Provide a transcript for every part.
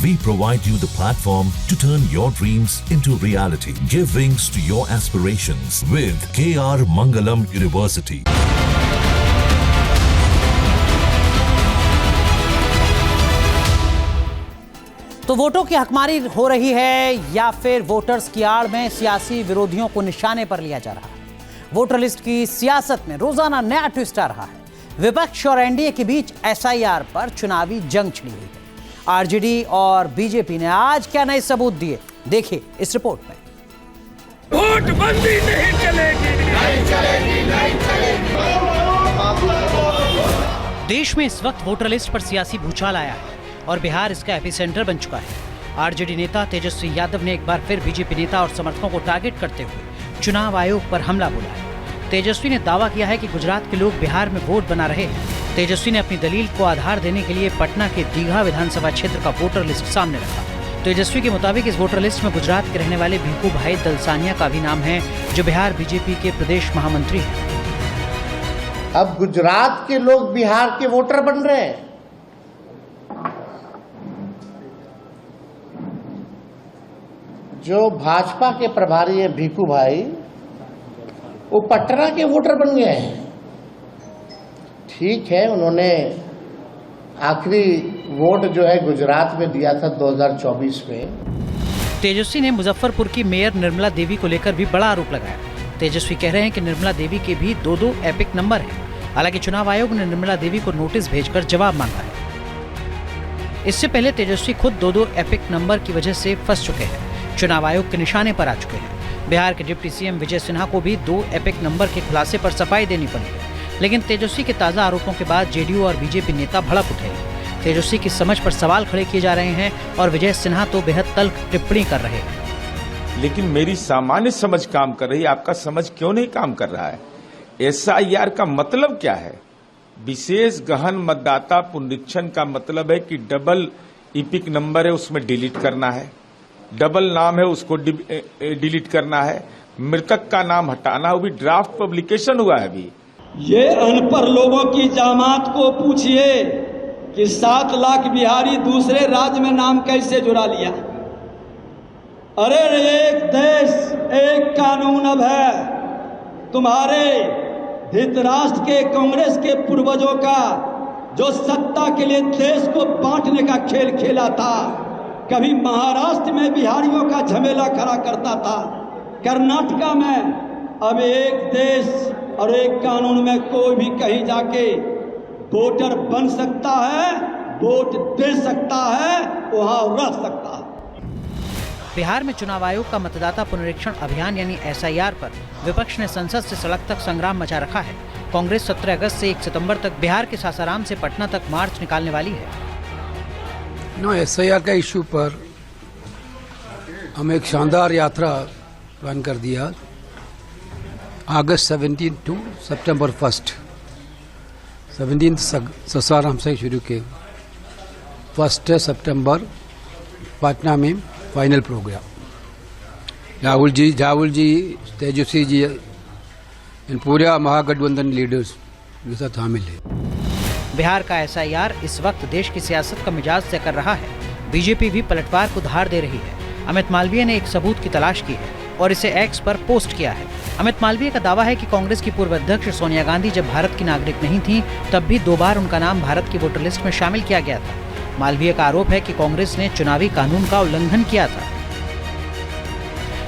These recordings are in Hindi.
We provide you the platform to turn your dreams into reality. Give wings to your aspirations with KR Mangalam University. तो वोटों की हकमारी हो रही है या फिर वोटर्स की आड़ में सियासी विरोधियों को निशाने पर लिया जा रहा है? वोटर लिस्ट की सियासत में रोजाना नया ट्विस्ट आ रहा है। विपक्ष और एनडीए के बीच एसआईआर पर चुनावी जंग छिड़ी हुई है। आरजेडी और बीजेपी ने आज क्या नए सबूत दिए, देखिए इस रिपोर्ट में। वोटबंदी नहीं चलेगी, नहीं चलेगी, नहीं चलेगी। देश में इस वक्त वोटर लिस्ट पर सियासी भूचाल आया है और बिहार इसका एपिसेंटर बन चुका है। आरजेडी नेता तेजस्वी यादव ने एक बार फिर बीजेपी नेता और समर्थकों को टारगेट करते हुए चुनाव आयोग पर हमला बोला है। तेजस्वी ने दावा किया है कि गुजरात के लोग बिहार में वोट बना रहे हैं। तेजस्वी ने अपनी दलील को आधार देने के लिए पटना के दीघा विधानसभा क्षेत्र का वोटर लिस्ट सामने रखा। तेजस्वी के मुताबिक इस वोटर लिस्ट में गुजरात के रहने वाले भिखू भाई दलसानिया का भी नाम है, जो बिहार बीजेपी के प्रदेश महामंत्री हैं। अब गुजरात के लोग बिहार के वोटर बन रहे हैं। जो भाजपा के प्रभारी है भिखू भाई, वो पटना के वोटर बन गए हैं। ठीक है, उन्होंने आखिरी वोट जो है गुजरात में दिया था 2024 में। तेजस्वी ने मुजफ्फरपुर की मेयर निर्मला देवी को लेकर भी बड़ा आरोप लगाया। तेजस्वी कह रहे हैं कि निर्मला देवी के भी दो एपिक नंबर हैं। हालांकि चुनाव आयोग ने निर्मला देवी को नोटिस भेजकर जवाब मांगा है। इससे पहले तेजस्वी खुद दो एपिक नंबर की वजह से फंस चुके हैं, चुनाव आयोग के निशाने पर आ चुके हैं। बिहार के डिप्टी सीएम विजय सिन्हा को भी 2 एपिक नंबर के खुलासे पर सफाई देनी पड़ी है। लेकिन तेजस्वी के ताजा आरोपों के बाद जेडीयू और बीजेपी नेता भड़क उठे हैं। तेजस्वी की समझ पर सवाल खड़े किए जा रहे हैं और विजय सिन्हा तो बेहद तल्ख टिप्पणी कर रहे हैं। लेकिन मेरी सामान्य समझ काम कर रही है, आपका समझ क्यों नहीं काम कर रहा है? एसआईआर का मतलब क्या है? विशेष गहन मतदाता पुनरीक्षण का मतलब है कि डबल एपिक नंबर है, उसमें डिलीट करना है। डबल नाम है, उसको डिलीट करना है। मृतक का नाम हटाना, वो भी ड्राफ्ट पब्लिकेशन हुआ है अभी। ये अनपढ़ लोगों की जमात को पूछिए कि 7 लाख बिहारी दूसरे राज्य में नाम कैसे जुड़ा लिया। अरे एक देश एक कानून अब है। तुम्हारे धृतराष्ट्र के कांग्रेस के पूर्वजों का जो सत्ता के लिए देश को बांटने का खेल खेला था, कभी महाराष्ट्र में बिहारियों का झमेला खड़ा करता था, कर्नाटका में। अब एक देश और एक कानून में कोई भी कहीं जाके वोटर बन सकता है, वोट दे सकता है, वहां रह सकता है। बिहार में चुनाव आयोग का मतदाता पुनरीक्षण अभियान यानी एसआईआर पर विपक्ष ने संसद से सड़क तक संग्राम मचा रखा है। कांग्रेस 17 अगस्त से 1 सितंबर तक बिहार के सासाराम से पटना तक मार्च निकालने वाली है। एसआईआर का इश्यू पर हम एक शानदार यात्रा प्लान कर दिया। अगस्त 17 टू सितंबर 1। 17 सासाराम से शुरू किए, 1 सितंबर पटना में फाइनल प्रोग्राम। राहुल जी, तेजस्वी जी, इन पूरा महागठबंधन लीडर्स के साथ शामिल है। बिहार का एसआईआर इस वक्त देश की सियासत का मिजाज तय कर रहा है। बीजेपी भी पलटवार को धार दे रही है। अमित मालवीय ने एक सबूत की तलाश की है और इसे एक्स पर पोस्ट किया है। अमित मालवीय का दावा है कि कांग्रेस की पूर्व अध्यक्ष सोनिया गांधी जब भारत की नागरिक नहीं थी, तब भी 2 बार उनका नाम भारत की वोटर लिस्ट में शामिल किया गया था। मालवीय का आरोप है कि कांग्रेस ने चुनावी कानून का उल्लंघन किया था।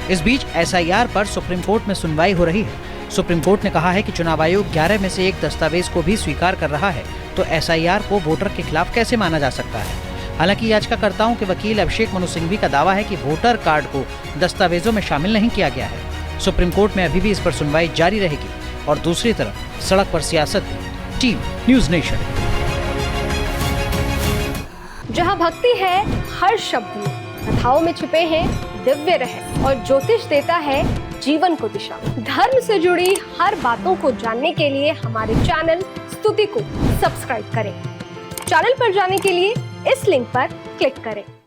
इस बीच एसआईआर पर सुप्रीम कोर्ट में सुनवाई हो रही है। सुप्रीम कोर्ट ने कहा है कि चुनाव आयोग 11 में से एक दस्तावेज को भी स्वीकार कर रहा है, तो एसआईआर को वोटर के खिलाफ कैसे माना जा सकता है? हालांकि याचिकाकर्ताओं के वकील अभिषेक मनु सिंघवी का दावा है कि वोटर कार्ड को दस्तावेजों में शामिल नहीं किया गया है। सुप्रीम कोर्ट में अभी भी इस पर सुनवाई जारी रहेगी और दूसरी तरफ सड़क पर सियासत भी। Team news nation. जहाँ भक्ति है हर शब्द में, कथाओं में छुपे हैं दिव्य रहस्य और ज्योतिष देता है जीवन को दिशा। धर्म से जुड़ी हर बातों को जानने के लिए हमारे चैनल स्तुति को सब्सक्राइब करें। चैनल पर जाने के लिए इस लिंक पर क्लिक करें।